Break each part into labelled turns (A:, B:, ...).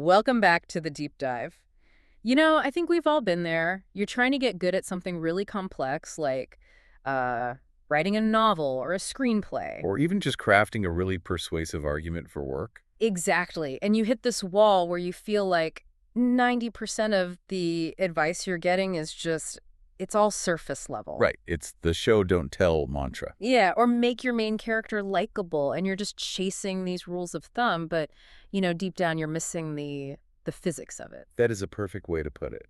A: Welcome back to the deep dive. I think we've all been there. You're trying to get good at something really complex, like uh, writing a novel or a screenplay.
B: Or even just crafting a really persuasive argument for work.
A: Exactly. And you hit this wall where you feel like 90% of the advice you're getting is just, it's all surface level.
B: Right. It's the show don't tell mantra.
A: Yeah, or make your main character likable, and you're just chasing these rules of thumb, but, deep down you're missing the physics of it.
B: That is a perfect way to put it.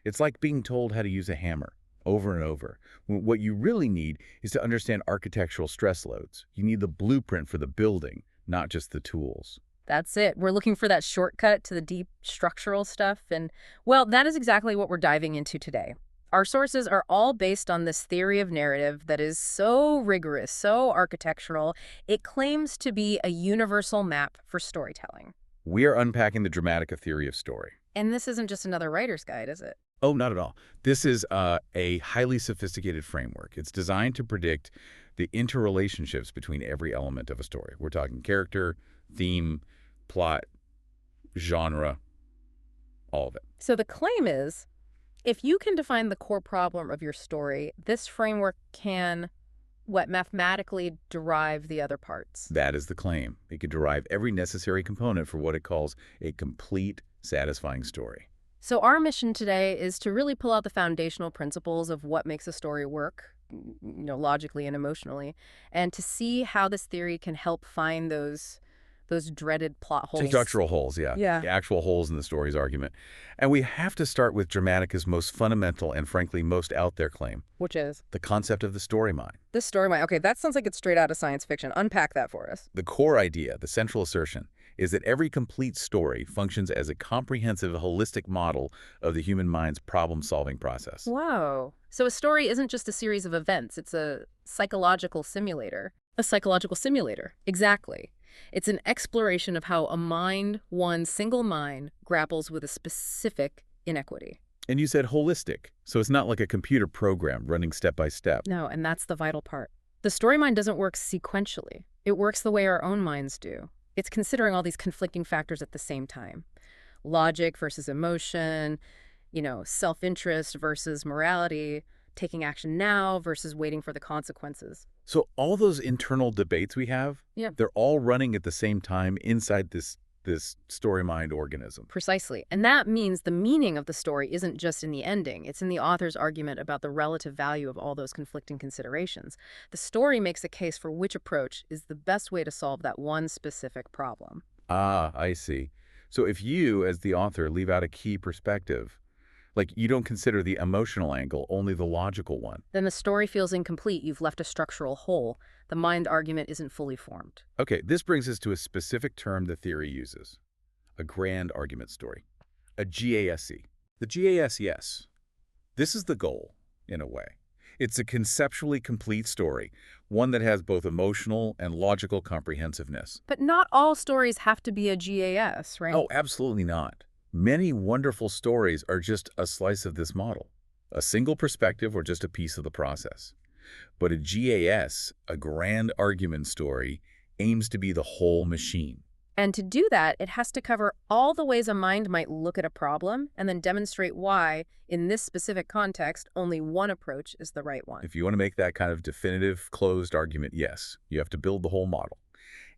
B: It's like being told how to use a hammer over and over. What you really need is to understand architectural stress loads. You need the blueprint for the building, not just the tools.
A: That's it. We're looking for that shortcut to the deep structural stuff. And, well, that is exactly what we're diving into today. Our sources are all based on this theory of narrative that is so rigorous, so architectural, it claims to be a universal map for storytelling.
B: We are unpacking the Dramatica theory of story.
A: And this isn't just another writer's guide, is it?
B: Oh, not at all. This is a highly sophisticated framework. It's designed to predict the interrelationships between every element of a story. We're talking character, theme, plot, genre, all of it.
A: So the claim is, if you can define the core problem of your story, this framework can, mathematically derive the other parts.
B: That is the claim. It can derive every necessary component for what it calls a complete, satisfying story.
A: So our mission today is to really pull out the foundational principles of what makes a story work, logically and emotionally, and to see how this theory can help find those dreaded plot holes.
B: Structural holes, yeah.
A: Yeah.
B: The actual holes in the story's argument. And we have to start with Dramatica's most fundamental and, frankly, most out there claim,
A: Which is?
B: the concept of the story mind.
A: This story might. Okay, that sounds like it's straight out of science fiction. Unpack that for us.
B: The core idea, the central assertion, is that every complete story functions as a comprehensive, holistic model of the human mind's problem-solving process.
A: Wow. So a story isn't just a series of events. It's a psychological simulator. A psychological simulator. Exactly. It's an exploration of how a mind, one single mind, grapples with a specific inequity.
B: And you said holistic, so it's not like a computer program running step by step.
A: No, and that's the vital part. The story mind doesn't work sequentially. It works the way our own minds do. It's considering all these conflicting factors at the same time. Logic versus emotion, self-interest versus morality, taking action now versus waiting for the consequences.
B: So all those internal debates we have,
A: Yeah.
B: they're all running at the same time inside this story mind organism.
A: Precisely. And that means the meaning of the story isn't just in the ending. It's in the author's argument about the relative value of all those conflicting considerations. The story makes a case for which approach is the best way to solve that one specific problem.
B: Ah, I see. So if you, as the author, leave out a key perspective, like you don't consider the emotional angle, only the logical one.
A: Then the story feels incomplete. You've left a structural hole. The mind argument isn't fully formed.
B: Okay, this brings us to a specific term the theory uses, a grand argument story, a GASC. The GAS, yes. This is the goal, in a way. It's a conceptually complete story, one that has both emotional and logical comprehensiveness.
A: But not all stories have to be a GAS, right?
B: Oh, absolutely not. Many wonderful stories are just a slice of this model, a single perspective or just a piece of the process. But a GAS, a grand argument story, aims to be the whole machine.
A: And to do that, it has to cover all the ways a mind might look at a problem and then demonstrate why, in this specific context, only one approach is the right one.
B: If you want to make that kind of definitive, closed argument, yes, you have to build the whole model.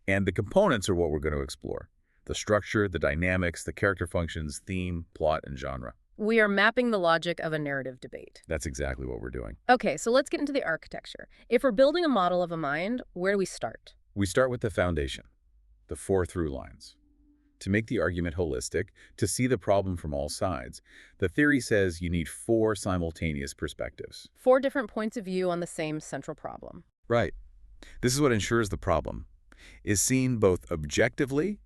B: And the components are what we're going to explore. The structure, the dynamics, the character functions, theme, plot, and genre.
A: We are mapping the logic of a narrative debate.
B: That's exactly what we're doing.
A: Okay, so let's get into the architecture. If we're building a model of a mind, where do we start?
B: We start with the foundation, the 4 through lines. To make the argument holistic, to see the problem from all sides, the theory says you need 4 simultaneous perspectives.
A: 4 different points of view on the same central problem.
B: Right. This is what ensures the problem is seen both objectively,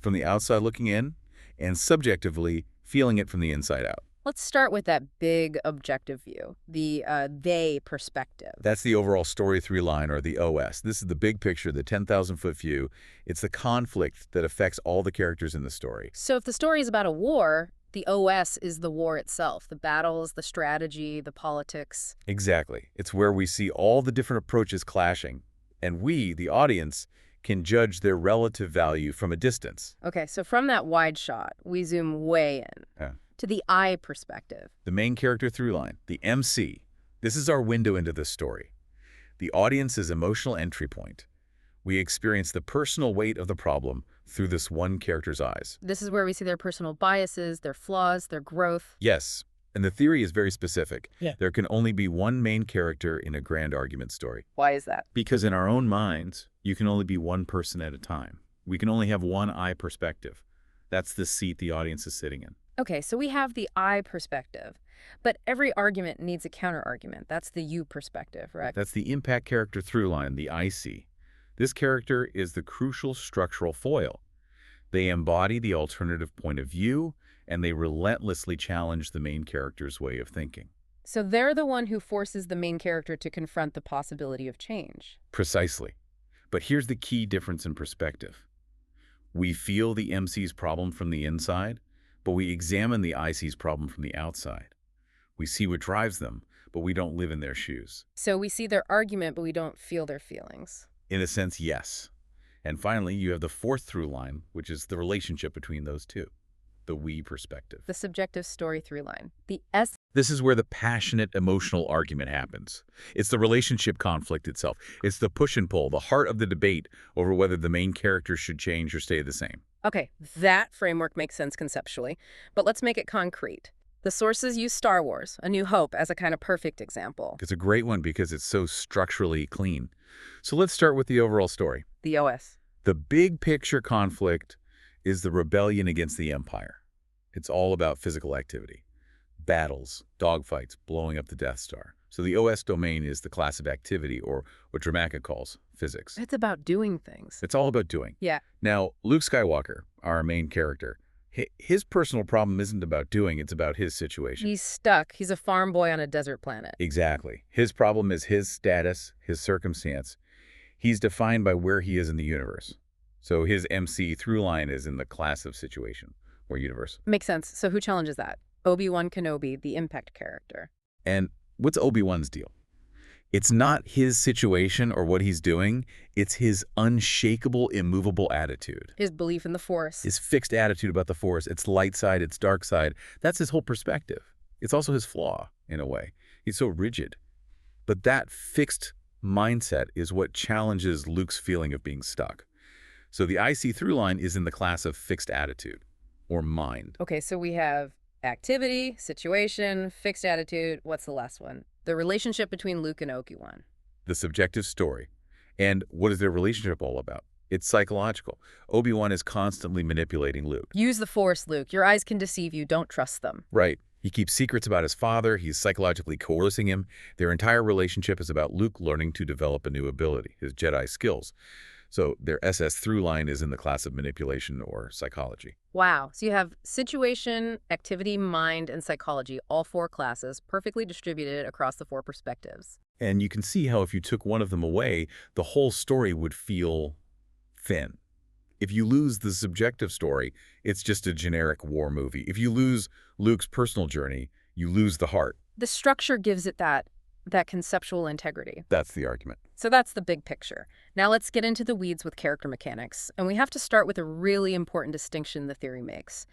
B: from the outside looking in, and subjectively, feeling it from the inside out.
A: Let's start with that big objective view, the they perspective.
B: That's the overall story through line, or the OS. This is the big picture, the 10,000-foot view. It's the conflict that affects all the characters in the story.
A: So if the story is about a war, the OS is the war itself, the battles, the strategy, the politics.
B: Exactly. It's where we see all the different approaches clashing, and we, the audience, can judge their relative value from a distance.
A: Okay, so from that wide shot, we zoom way in
B: Yeah.
A: to the I perspective.
B: The main character through line, the MC, this is our window into the story. The audience's emotional entry point. We experience the personal weight of the problem through this one character's eyes.
A: This is where we see their personal biases, their flaws, their growth.
B: Yes, and the theory is very specific.
C: Yeah.
B: There can only be one main character in a grand argument story.
A: Why is that?
B: Because in our own minds, you can only be one person at a time. We can only have one I perspective. That's the seat the audience is sitting in.
A: Okay, so we have the I perspective, but every argument needs a counter-argument. That's the you perspective, right?
B: That's the impact character through line, the IC. This character is the crucial structural foil. They embody the alternative point of view, and they relentlessly challenge the main character's way of thinking.
A: So they're the one who forces the main character to confront the possibility of change.
B: Precisely. But here's the key difference in perspective. We feel the MC's problem from the inside, but we examine the IC's problem from the outside. We see what drives them, but we don't live in their shoes.
A: So we see their argument, but we don't feel their feelings.
B: In a sense, yes. And finally, you have the fourth through line, which is the relationship between those two, the we perspective.
A: The subjective story through line. The S.
B: This is where the passionate, emotional argument happens. It's the relationship conflict itself. It's the push and pull, the heart of the debate over whether the main character should change or stay the same.
A: Okay, that framework makes sense conceptually, but let's make it concrete. The sources use Star Wars, A New Hope, as a kind of perfect example.
B: It's a great one because it's so structurally clean. So let's start with the overall story.
A: The OS.
B: The big picture conflict is the rebellion against the Empire. It's all about physical activity. Battles, dogfights, blowing up the Death Star. So the OS domain is the class of activity, or what Dramaka calls physics.
A: It's about doing things.
B: It's all about doing.
A: Yeah.
B: Now, Luke Skywalker, our main character, his personal problem isn't about doing, it's about his situation.
A: He's stuck. He's a farm boy on a desert planet.
B: Exactly. His problem is his status, his circumstance. He's defined by where he is in the universe. So his MC through line is in the class of situation, or universe.
A: Makes sense. So who challenges that? Obi-Wan Kenobi, the impact character.
B: And what's Obi-Wan's deal? It's not his situation or what he's doing. It's his unshakable, immovable attitude.
A: His belief in the Force.
B: His fixed attitude about the Force, its light side, its dark side. That's his whole perspective. It's also his flaw, in a way. He's so rigid. But that fixed mindset is what challenges Luke's feeling of being stuck. So the IC through line is in the class of fixed attitude, or mind.
A: Okay, so we have activity, situation, fixed attitude. What's the last one? The relationship between Luke and Obi-Wan.
B: The subjective story. And what is their relationship all about? It's psychological. Obi-Wan is constantly manipulating Luke.
A: Use the Force, Luke. Your eyes can deceive you. Don't trust them.
B: Right. He keeps secrets about his father. He's psychologically coercing him. Their entire relationship is about Luke learning to develop a new ability, his Jedi skills. So their SS through line is in the class of manipulation or psychology.
A: Wow. So you have situation, activity, mind, and psychology, all four classes, perfectly distributed across the four perspectives.
B: And you can see how if you took one of them away, the whole story would feel thin. If you lose the subjective story, it's just a generic war movie. If you lose Luke's personal journey, you lose the heart.
A: The structure gives it that conceptual integrity.
B: That's the argument.
A: So that's the big picture. Now let's get into the weeds with character mechanics. And we have to start with a really important distinction the theory makes.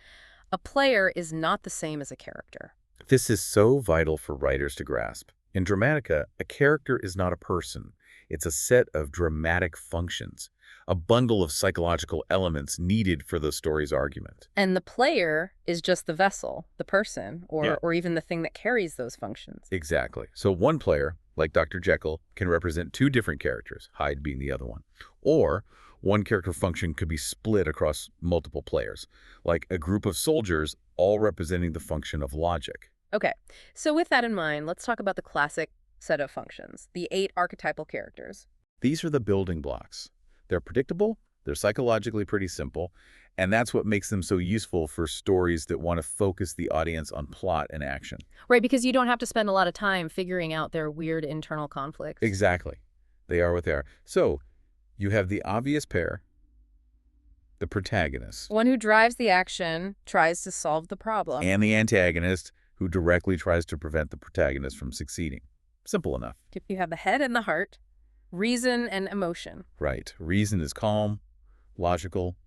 A: A player is not the same as a character.
B: This is so vital for writers to grasp. In Dramatica, a character is not a person. It's a set of dramatic functions, a bundle of psychological elements needed for the story's argument.
A: And the player is just the vessel, the person,
B: Yeah.
A: or even the thing that carries those functions.
B: Exactly. So one player, like Dr. Jekyll, can represent two different characters, Hyde being the other one. Or one character function could be split across multiple players, like a group of soldiers all representing the function of logic.
A: Okay, so with that in mind, let's talk about the classic set of functions, the 8 archetypal characters.
B: These are the building blocks. They're predictable, they're psychologically pretty simple, and that's what makes them so useful for stories that want to focus the audience on plot and action.
A: Right, because you don't have to spend a lot of time figuring out their weird internal conflicts.
B: Exactly. They are what they are. So, you have the obvious pair, the protagonist,
A: One who drives the action, tries to solve the problem.
B: and the antagonist, who directly tries to prevent the protagonist from succeeding. Simple enough.
A: You have the head and the heart. Reason and emotion.
B: Right. Reason is calm, logical,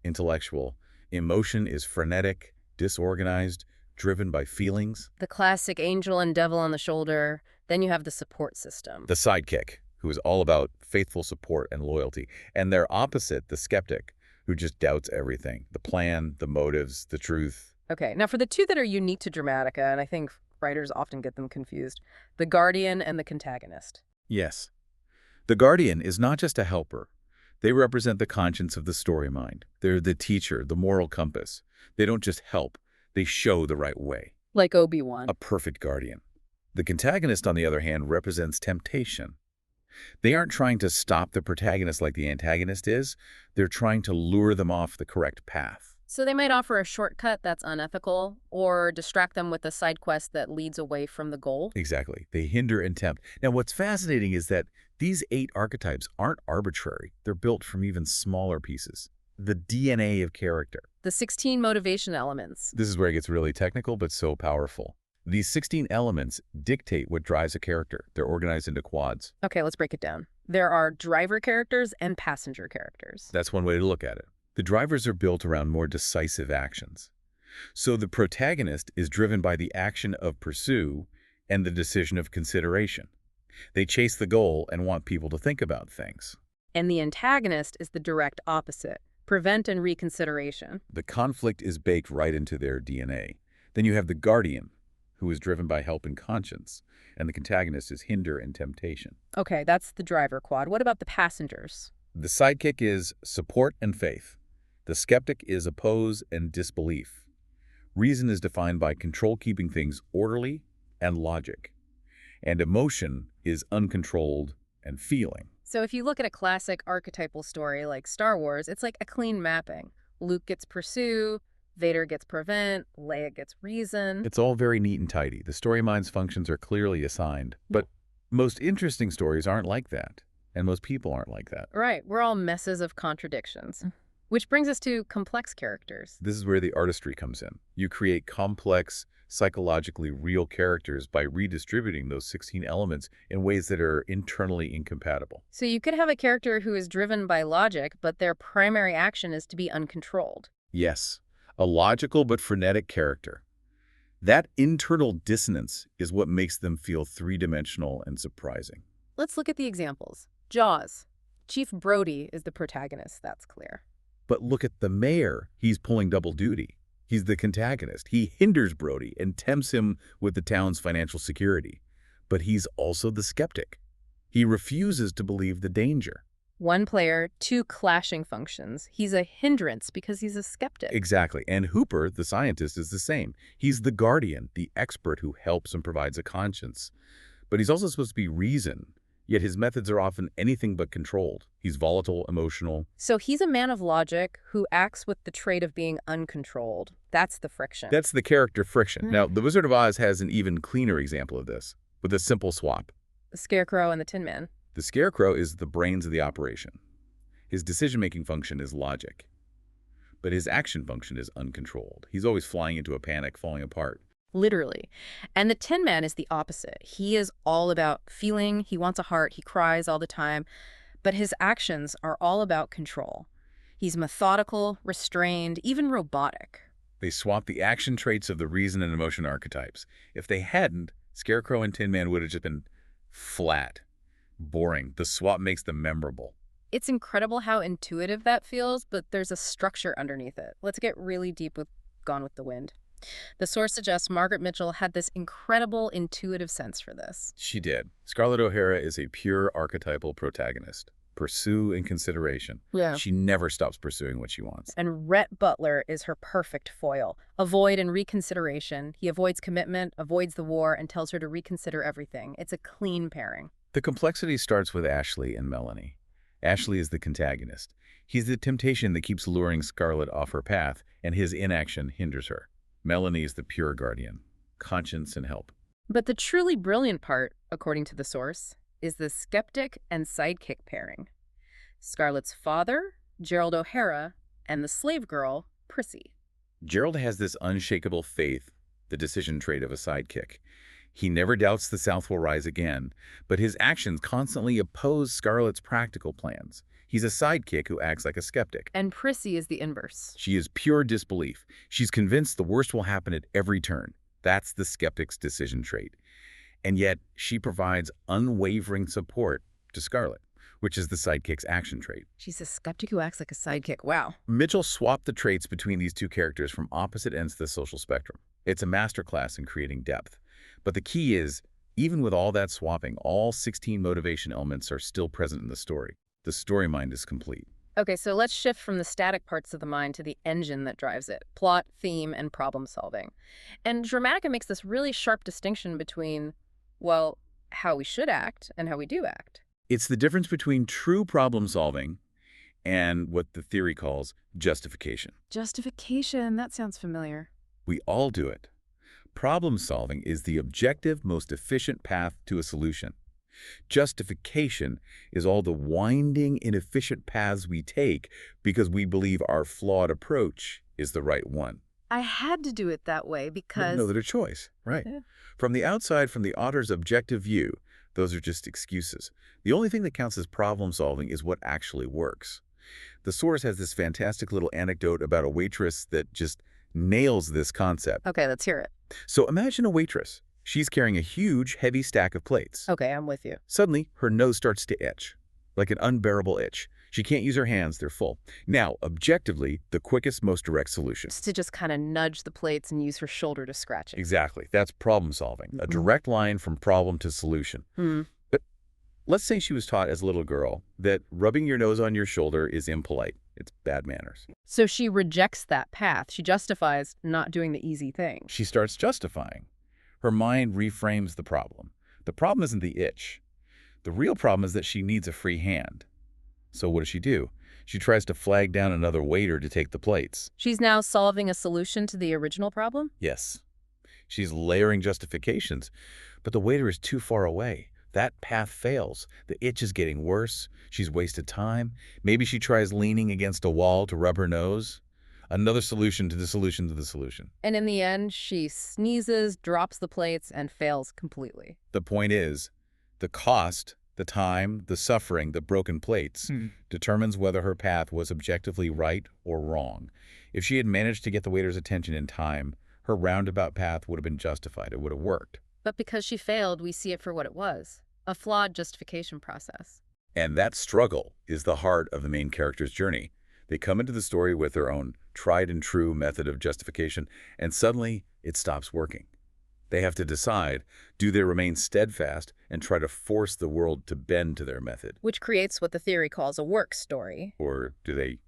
B: intellectual. Emotion is frenetic, disorganized, driven by feelings.
A: The classic angel and devil on the shoulder. Then you have the support system.
B: The sidekick, who is all about faithful support and loyalty. And their opposite, the skeptic, who just doubts everything. The plan, the motives, the truth.
A: Okay, now for the two that are unique to Dramatica, and I think writers often get them confused, the guardian and the contagonist.
B: Yes. The guardian is not just a helper. They represent the conscience of the story mind. They're the teacher, the moral compass. They don't just help, they show the right way.
A: Like Obi-Wan.
B: A perfect guardian. The contagonist, on the other hand, represents temptation. They aren't trying to stop the protagonist like the antagonist is. They're trying to lure them off the correct path.
A: So they might offer a shortcut that's unethical, or distract them with a side quest that leads away from the goal.
B: Exactly. They hinder and tempt. Now, what's fascinating is that these 8 archetypes aren't arbitrary. They're built from even smaller pieces. The DNA of character.
A: The 16 motivation elements.
B: This is where it gets really technical, but so powerful. These 16 elements dictate what drives a character. They're organized into quads.
A: Okay, let's break it down. There are driver characters and passenger characters.
B: That's one way to look at it. The drivers are built around more decisive actions. So the protagonist is driven by the action of pursue and the decision of consideration. They chase the goal and want people to think about things.
A: And the antagonist is the direct opposite, prevent and reconsideration.
B: The conflict is baked right into their DNA. Then you have the guardian, who is driven by help and conscience, and the contagonist is hinder and temptation.
A: Okay, that's the driver quad. What about the passengers?
B: The sidekick is support and faith. The skeptic is oppose and disbelief. Reason is defined by control, keeping things orderly, and logic. And emotion is uncontrolled and feeling.
A: So if you look at a classic archetypal story like Star Wars, it's like a clean mapping. Luke gets pursue, Vader gets prevent, Leia gets reason.
B: It's all very neat and tidy. The story mind's functions are clearly assigned. But most interesting stories aren't like that. And most people aren't like that.
A: Right, we're all messes of contradictions. Which brings us to complex characters.
B: This is where the artistry comes in. You create complex, psychologically real characters by redistributing those 16 elements in ways that are internally incompatible.
A: So you could have a character who is driven by logic, but their primary action is to be uncontrolled.
B: Yes, a logical but frenetic character. That internal dissonance is what makes them feel three-dimensional and surprising.
A: Let's look at the examples. Jaws. Chief Brody is the protagonist, that's clear.
B: But look at the mayor. He's pulling double duty. He's the contagonist. He hinders Brody and tempts him with the town's financial security. But he's also the skeptic. He refuses to believe the danger.
A: One player, two clashing functions. He's a hindrance because he's a skeptic.
B: Exactly. And Hooper, the scientist, is the same. He's the guardian, the expert who helps and provides a conscience. But he's also supposed to be reason. Yet his methods are often anything but controlled. He's volatile, emotional.
A: So he's a man of logic who acts with the trait of being uncontrolled. That's the friction.
B: That's the character friction. Now, The Wizard of Oz has an even cleaner example of this, with a simple swap.
A: The Scarecrow and the Tin Man.
B: The Scarecrow is the brains of the operation. His decision-making function is logic. But his action function is uncontrolled. He's always flying into a panic, falling apart.
A: Literally. And the Tin Man is the opposite. He is all about feeling, he wants a heart, he cries all the time, but his actions are all about control. He's methodical, restrained, even robotic.
B: They swap the action traits of the reason and emotion archetypes. If they hadn't, Scarecrow and Tin Man would have just been flat, boring. The swap makes them memorable.
A: It's incredible how intuitive that feels, but there's a structure underneath it. Let's get really deep with Gone with the Wind. The source suggests Margaret Mitchell had this incredible intuitive sense for this.
B: She did. Scarlett O'Hara is a pure archetypal protagonist. Pursue and consideration.
A: Yeah.
B: She never stops pursuing what she wants.
A: And Rhett Butler is her perfect foil. Avoid and reconsideration. He avoids commitment, avoids the war, and tells her to reconsider everything. It's a clean pairing.
B: The complexity starts with Ashley and Melanie. Ashley is the contagonist. He's the temptation that keeps luring Scarlett off her path, and his inaction hinders her. Melanie is the pure guardian, conscience and help.
A: But the truly brilliant part, according to the source, is the skeptic and sidekick pairing. Scarlett's father, Gerald O'Hara, and the slave girl, Prissy.
B: Gerald has this unshakable faith, the decision trait of a sidekick. He never doubts the South will rise again, but his actions constantly oppose Scarlett's practical plans. He's a sidekick who acts like a skeptic.
A: And Prissy is the inverse.
B: She is pure disbelief. She's convinced the worst will happen at every turn. That's the skeptic's decision trait. And yet, she provides unwavering support to Scarlett, which is the sidekick's action trait.
A: She's a skeptic who acts like a sidekick. Wow.
B: Mitchell swapped the traits between these two characters from opposite ends of the social spectrum. It's a masterclass in creating depth. But the key is, even with all that swapping, all 16 motivation elements are still present in the story. The story mind is complete.
A: Okay, so let's shift from the static parts of the mind to the engine that drives it. Plot, theme, and problem solving. And Dramatica makes this really sharp distinction between, well, how we should act and how we do act.
B: It's the difference between true problem solving and what the theory calls justification.
A: Justification, that sounds familiar.
B: We all do it. Problem solving is the objective, most efficient path to a solution. Justification is all the winding, inefficient paths we take because we believe our flawed approach is the right one.
A: I had to do it that way because...
B: No other choice, right?
A: Yeah.
B: From the outside, from the author's objective view, those are just excuses. The only thing that counts as problem solving is what actually works. The source has this fantastic little anecdote about a waitress that just nails this concept.
A: Okay, let's hear it.
B: So imagine a waitress. She's carrying a huge, heavy stack of plates.
A: Okay, I'm with you.
B: Suddenly, her nose starts to itch, like an unbearable itch. She can't use her hands, they're full. Now, objectively, the quickest, most direct solution.
A: To just kind of nudge the plates and use her shoulder to scratch it.
B: Exactly. That's problem solving. A direct line from problem to solution. But let's say she was taught as a little girl that rubbing your nose on your shoulder is impolite. It's bad manners.
A: So she rejects that path. She justifies not doing the easy thing.
B: She starts justifying. Her mind reframes the problem. The problem isn't the itch. The real problem is that she needs a free hand. So what does she do? She tries to flag down another waiter to take the plates.
A: She's now solving a solution to the original problem?
B: Yes. She's layering justifications, but the waiter is too far away. That path fails. The itch is getting worse. She's wasted time. Maybe she tries leaning against a wall to rub her nose. Another solution to the solution to the solution.
A: And in the end, she sneezes, drops the plates, and fails completely.
B: The point is, the cost, the time, the suffering, the broken plates determines whether her path was objectively right or wrong. If she had managed to get the waiter's attention in time, her roundabout path would have been justified. It would have worked.
A: But because she failed, we see it for what it was. A flawed justification process.
B: And that struggle is the heart of the main character's journey. They come into the story with their own tried and true method of justification, and suddenly it stops working. They have to decide, do they remain steadfast and try to force the world to bend to their method?
A: Which creates what the theory calls a work story.
B: Or do they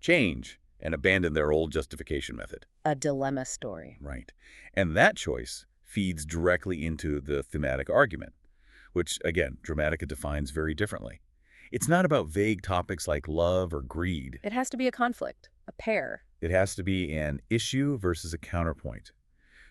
B: change and abandon their old justification method?
A: A dilemma story.
B: Right. And that choice feeds directly into the thematic argument, which, again, Dramatica defines very differently. It's not about vague topics like love or greed.
A: It has to be a conflict, a pair.
B: It has to be an issue versus a counterpoint.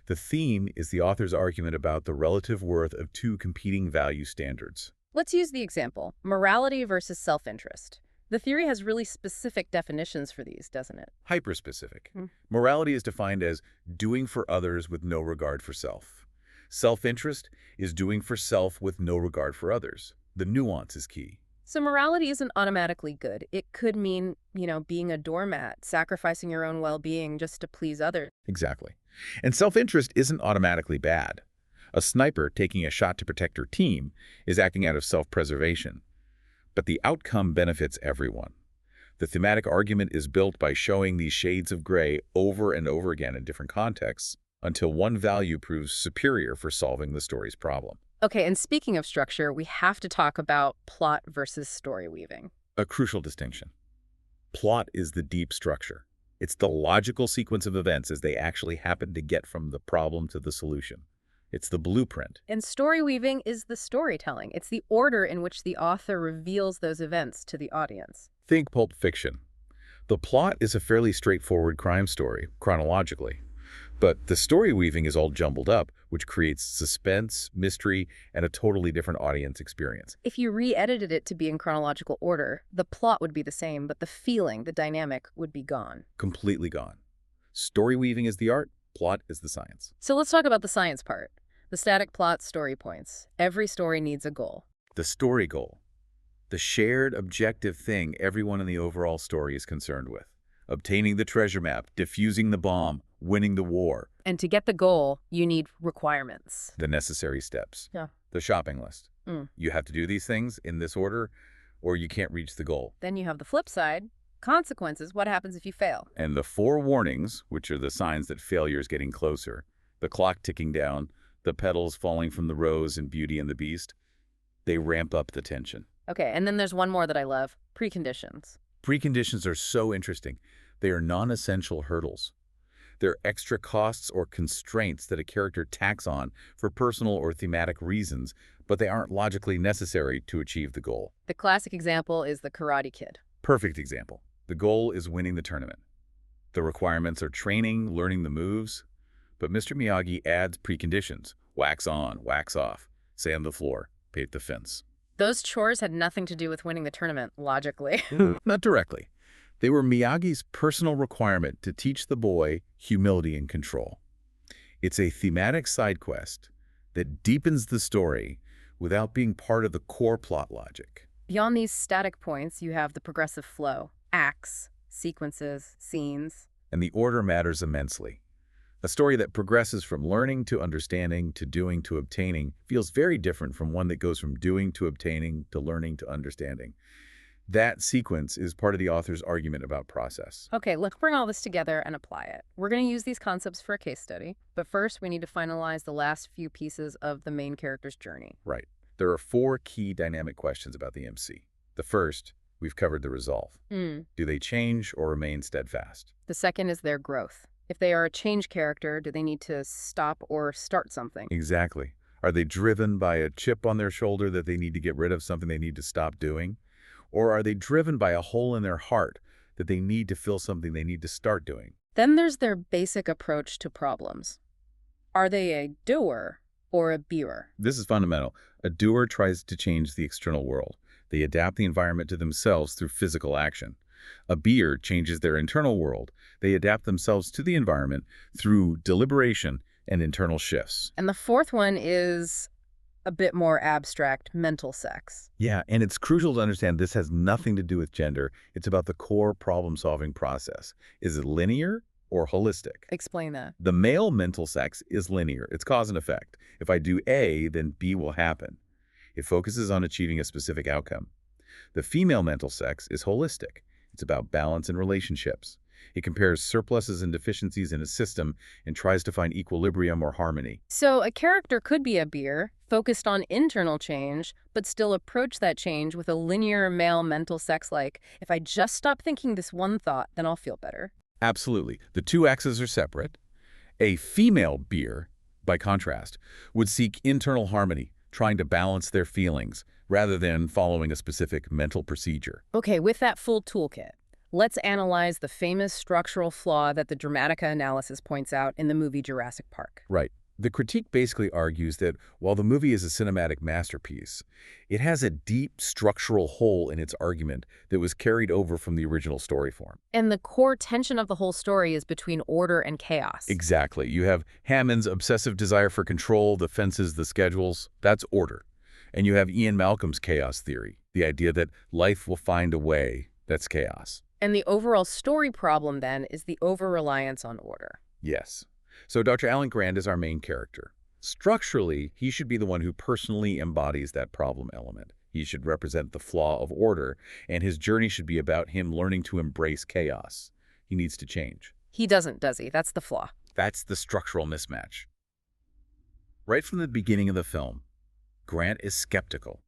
B: The theme is the author's argument about the relative worth of two competing value standards.
A: Let's use the example, morality versus self-interest. The theory has really specific definitions for these, doesn't it?
B: Hyper-specific. Morality is defined as doing for others with no regard for self. Self-interest is doing for self with no regard for others. The nuance is key.
A: So morality isn't automatically good. It could mean, being a doormat, sacrificing your own well-being just to please others.
B: Exactly. And self-interest isn't automatically bad. A sniper taking a shot to protect her team is acting out of self-preservation. But the outcome benefits everyone. The thematic argument is built by showing these shades of gray over and over again in different contexts until one value proves superior for solving the story's problem.
A: Okay, and speaking of structure, we have to talk about plot versus story weaving.
B: A crucial distinction. Plot is the deep structure. It's the logical sequence of events as they actually happen to get from the problem to the solution. It's the blueprint.
A: And story weaving is the storytelling. It's the order in which the author reveals those events to the audience.
B: Think Pulp Fiction. The plot is a fairly straightforward crime story, chronologically. But the story weaving is all jumbled up, which creates suspense, mystery, and a totally different audience experience.
A: If you re-edited it to be in chronological order, the plot would be the same, but the feeling, the dynamic, would be gone.
B: Completely gone. Story weaving is the art, plot is the science.
A: So let's talk about the science part. The static plot story points. Every story needs a goal.
B: The story goal. The shared objective thing everyone in the overall story is concerned with. Obtaining the treasure map, defusing the bomb, winning the war.
A: And to get the goal, you need requirements.
B: The necessary steps.
A: Yeah.
B: The shopping list.
A: Mm.
B: You have to do these things in this order, or you can't reach the goal.
A: Then you have the flip side. Consequences. What happens if you fail?
B: And the 4 warnings, which are the signs that failure is getting closer. The clock ticking down, the petals falling from the rose in Beauty and the Beast. They ramp up the tension.
A: Okay, and then there's one more that I love. Preconditions.
B: Preconditions are so interesting. They are non-essential hurdles. They're extra costs or constraints that a character tacks on for personal or thematic reasons, but they aren't logically necessary to achieve the goal.
A: The classic example is the Karate Kid.
B: Perfect example. The goal is winning the tournament. The requirements are training, learning the moves, but Mr. Miyagi adds preconditions. Wax on, wax off, sand the floor, paint the fence.
A: Those chores had nothing to do with winning the tournament, logically.
B: Not directly. They were Miyagi's personal requirement to teach the boy humility and control. It's a thematic side quest that deepens the story without being part of the core plot logic.
A: Beyond these static points, you have the progressive flow. Acts, sequences, scenes.
B: And the order matters immensely. A story that progresses from learning to understanding to doing to obtaining feels very different from one that goes from doing to obtaining to learning to understanding. That sequence is part of the author's argument about process.
A: Okay, let's bring all this together and apply it. We're going to use these concepts for a case study, but first we need to finalize the last few pieces of the main character's journey.
B: Right. There are 4 key dynamic questions about the MC. The first, we've covered the resolve. Do they change or remain steadfast?
A: The second is their growth. If they are a change character, do they need to stop or start something?
B: Exactly. Are they driven by a chip on their shoulder that they need to get rid of, something they need to stop doing? Or are they driven by a hole in their heart that they need to fill, something they need to start doing?
A: Then there's their basic approach to problems. Are they a doer or a beer?
B: This is fundamental. A doer tries to change the external world. They adapt the environment to themselves through physical action. A beer changes their internal world. They adapt themselves to the environment through deliberation and internal shifts.
A: And the fourth one is a bit more abstract, mental sex.
B: Yeah, and it's crucial to understand this has nothing to do with gender. It's about the core problem-solving process. Is it linear or holistic?
A: Explain that.
B: The male mental sex is linear. It's cause and effect. If I do A, then B will happen. It focuses on achieving a specific outcome. The female mental sex is holistic. It's about balance in relationships. It compares surpluses and deficiencies in a system and tries to find equilibrium or harmony.
A: So a character could be a beer, focused on internal change, but still approach that change with a linear male mental sex like, if I just stop thinking this one thought, then I'll feel better.
B: Absolutely. The 2 axes are separate. A female beer, by contrast, would seek internal harmony, trying to balance their feelings, rather than following a specific mental procedure.
A: Okay, with that full toolkit, let's analyze the famous structural flaw that the Dramatica analysis points out in the movie Jurassic Park.
B: Right. The critique basically argues that while the movie is a cinematic masterpiece, it has a deep structural hole in its argument that was carried over from the original story form.
A: And the core tension of the whole story is between order and chaos.
B: Exactly. You have Hammond's obsessive desire for control, the fences, the schedules. That's order. And you have Ian Malcolm's chaos theory, the idea that life will find a way. That's chaos.
A: And the overall story problem, then, is the over-reliance on order.
B: Yes. So Dr. Alan Grant is our main character. Structurally, he should be the one who personally embodies that problem element. He should represent the flaw of order, and his journey should be about him learning to embrace chaos. He needs to change.
A: He doesn't, does he? That's the flaw.
B: That's the structural mismatch. Right from the beginning of the film, Grant is skeptical.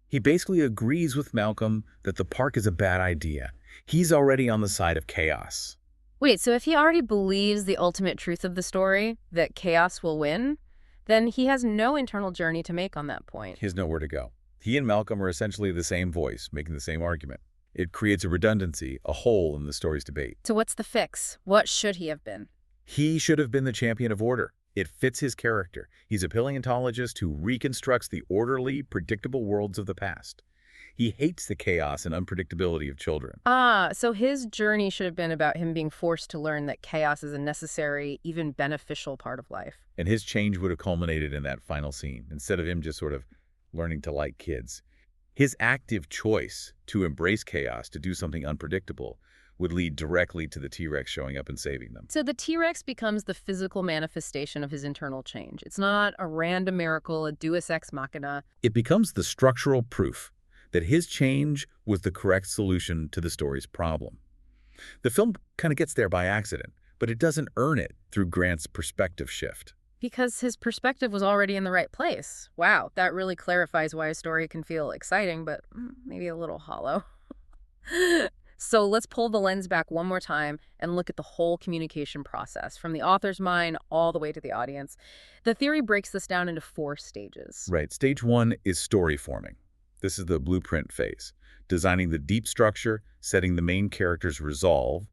B: He basically agrees with Malcolm that the park is a bad idea. He's already on the side of chaos.
A: Wait, so if he already believes the ultimate truth of the story, that chaos will win, then he has no internal journey to make on that point.
B: He has nowhere to go. He and Malcolm are essentially the same voice, making the same argument. It creates a redundancy, a hole in the story's debate.
A: So what's the fix? What should he have been?
B: He should have been the champion of order. It fits his character. He's a paleontologist who reconstructs the orderly, predictable worlds of the past. He hates the chaos and unpredictability of children.
A: Ah, so his journey should have been about him being forced to learn that chaos is a necessary, even beneficial part of life.
B: And his change would have culminated in that final scene, instead of him just sort of learning to like kids. His active choice to embrace chaos, to do something unpredictable, would lead directly to the T-Rex showing up and saving them.
A: So the T-Rex becomes the physical manifestation of his internal change. It's not a random miracle, a deus ex machina.
B: It becomes the structural proof that his change was the correct solution to the story's problem. The film kind of gets there by accident, but it doesn't earn it through Grant's perspective shift.
A: Because his perspective was already in the right place. Wow, that really clarifies why a story can feel exciting, but maybe a little hollow. So let's pull the lens back one more time and look at the whole communication process, from the author's mind all the way to the audience. The theory breaks this down into 4 stages.
B: Right. Stage 1 is story forming. This is the blueprint phase. Designing the deep structure, setting the main character's resolve.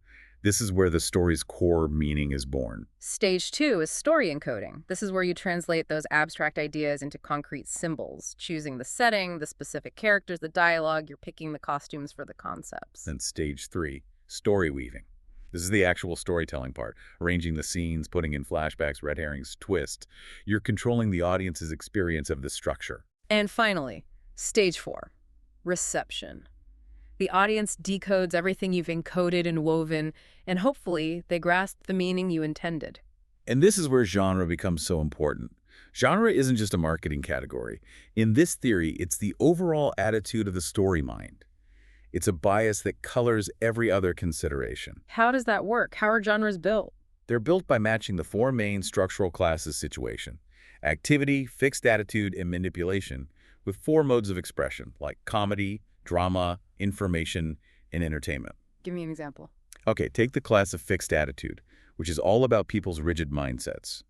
B: This is where the story's core meaning is born.
A: Stage 2 is story encoding. This is where you translate those abstract ideas into concrete symbols, choosing the setting, the specific characters, the dialogue, you're picking the costumes for the concepts.
B: Then stage 3, story weaving. This is the actual storytelling part, arranging the scenes, putting in flashbacks, red herrings, twist. You're controlling the audience's experience of the structure.
A: And finally, stage 4, reception. The audience decodes everything you've encoded and woven, and hopefully they grasp the meaning you intended.
B: And this is where genre becomes so important. Genre isn't just a marketing category. In this theory, it's the overall attitude of the story mind. It's a bias that colors every other consideration.
A: How does that work? How are genres built?
B: They're built by matching the 4 main structural classes situation: activity, fixed attitude, and manipulation, with 4 modes of expression, like comedy, drama, information, and entertainment.
A: Give me an example.
B: Okay, take the class of fixed attitude, which is all about people's rigid mindsets.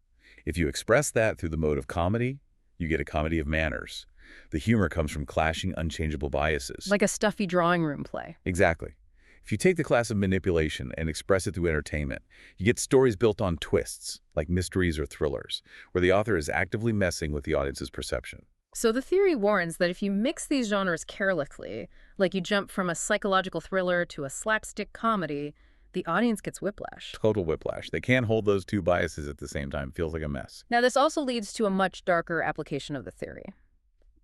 B: If you express that through the mode of comedy, you get a comedy of manners. The humor comes from clashing, unchangeable biases.
A: Like a stuffy drawing room play.
B: Exactly. If you take the class of manipulation and express it through entertainment, you get stories built on twists, like mysteries or thrillers, where the author is actively messing with the audience's perception.
A: So the theory warns that if you mix these genres carelessly, like you jump from a psychological thriller to a slapstick comedy, the audience gets whiplash.
B: Total whiplash. They can't hold those 2 biases at the same time. Feels like a mess.
A: Now, this also leads to a much darker application of the theory: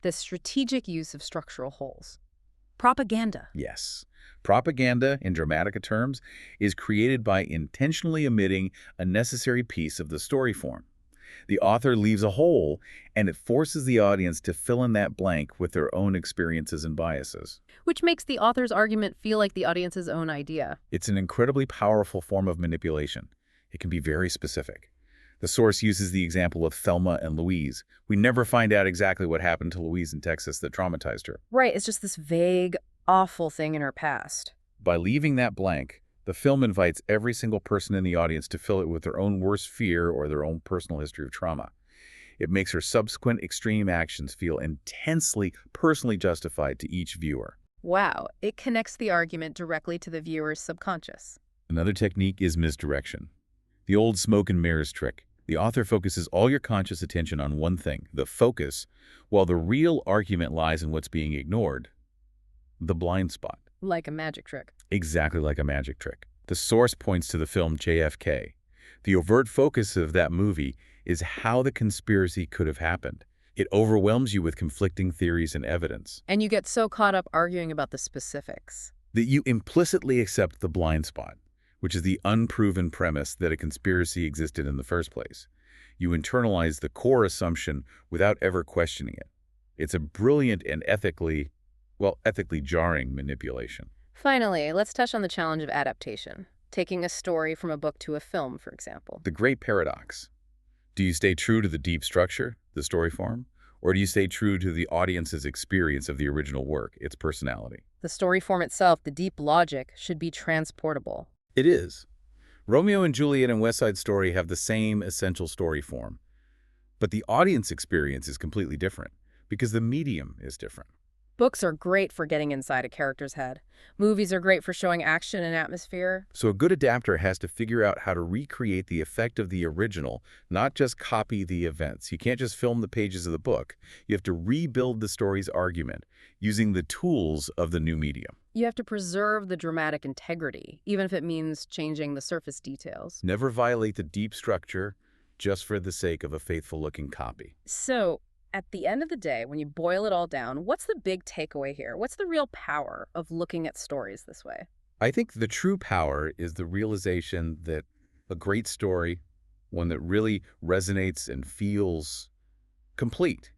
A: the strategic use of structural holes. Propaganda.
B: Yes. Propaganda, in dramatica terms, is created by intentionally omitting a necessary piece of the story form. The author leaves a hole, and it forces the audience to fill in that blank with their own experiences and biases.
A: Which makes the author's argument feel like the audience's own idea.
B: It's an incredibly powerful form of manipulation. It can be very specific. The source uses the example of Thelma and Louise. We never find out exactly what happened to Louise in Texas that traumatized her.
A: Right, it's just this vague, awful thing in her past.
B: By leaving that blank, the film invites every single person in the audience to fill it with their own worst fear or their own personal history of trauma. It makes her subsequent extreme actions feel intensely personally justified to each viewer.
A: Wow, it connects the argument directly to the viewer's subconscious.
B: Another technique is misdirection. The old smoke and mirrors trick. The author focuses all your conscious attention on one thing, the focus, while the real argument lies in what's being ignored, the blind spot.
A: Like a magic trick.
B: Exactly like a magic trick. The source points to the film JFK. The overt focus of that movie is how the conspiracy could have happened. It overwhelms you with conflicting theories and evidence,
A: And you get so caught up arguing about the specifics.
B: that you implicitly accept the blind spot, which is the unproven premise that a conspiracy existed in the first place. You internalize the core assumption without ever questioning it. It's a brilliant and ethically jarring manipulation.
A: Finally, let's touch on the challenge of adaptation. Taking a story from a book to a film, for example.
B: The great paradox. Do you stay true to the deep structure, the story form, or do you stay true to the audience's experience of the original work, its personality?
A: The story form itself, the deep logic, should be transportable.
B: It is. Romeo and Juliet and West Side Story have the same essential story form, but the audience experience is completely different because the medium is different.
A: Books are great for getting inside a character's head. Movies are great for showing action and atmosphere.
B: So a good adapter has to figure out how to recreate the effect of the original, not just copy the events. You can't just film the pages of the book. You have to rebuild the story's argument using the tools of the new medium.
A: You have to preserve the dramatic integrity, even if it means changing the surface details.
B: Never violate the deep structure just for the sake of a faithful-looking copy.
A: So, at the end of the day, when you boil it all down, what's the big takeaway here? What's the real power of looking at stories this way?
B: I think the true power is the realization that a great story, one that really resonates and feels complete,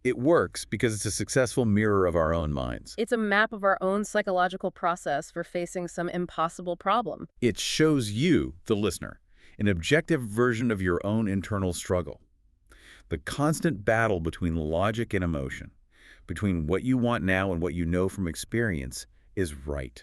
B: it works because it's a successful mirror of our own minds.
A: It's a map of our own psychological process for facing some impossible problem.
B: It shows you, the listener, an objective version of your own internal struggle. The constant battle between logic and emotion, between what you want now and what you know from experience, is right.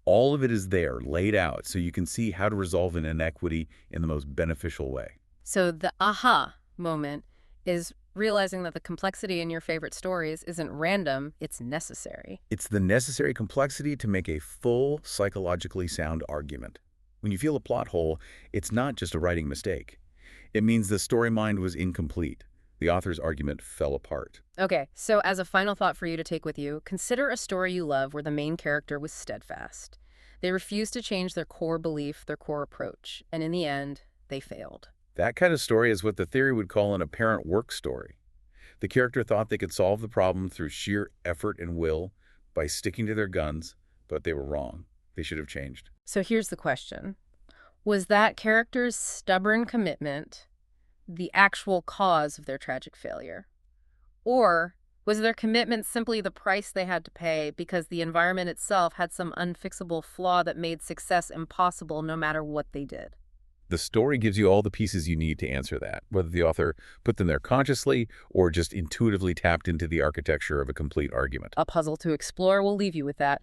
B: All of it is there, laid out, so you can see how to resolve an inequity in the most beneficial way.
A: So the aha moment is realizing that the complexity in your favorite stories isn't random, it's necessary.
B: It's the necessary complexity to make a full, psychologically sound argument. When you feel a plot hole, it's not just a writing mistake. It means the story mind was incomplete. The author's argument fell apart.
A: Okay, so as a final thought for you to take with you, consider a story you love where the main character was steadfast. They refused to change their core belief, their core approach, and in the end, they failed.
B: That kind of story is what the theory would call an apparent work story. The character thought they could solve the problem through sheer effort and will by sticking to their guns, but they were wrong. They should have changed.
A: So here's the question. Was that character's stubborn commitment the actual cause of their tragic failure? Or was their commitment simply the price they had to pay because the environment itself had some unfixable flaw that made success impossible no matter what they did?
B: The story gives you all the pieces you need to answer that, whether the author put them there consciously or just intuitively tapped into the architecture of a complete argument.
A: A puzzle to explore. We'll leave you with that.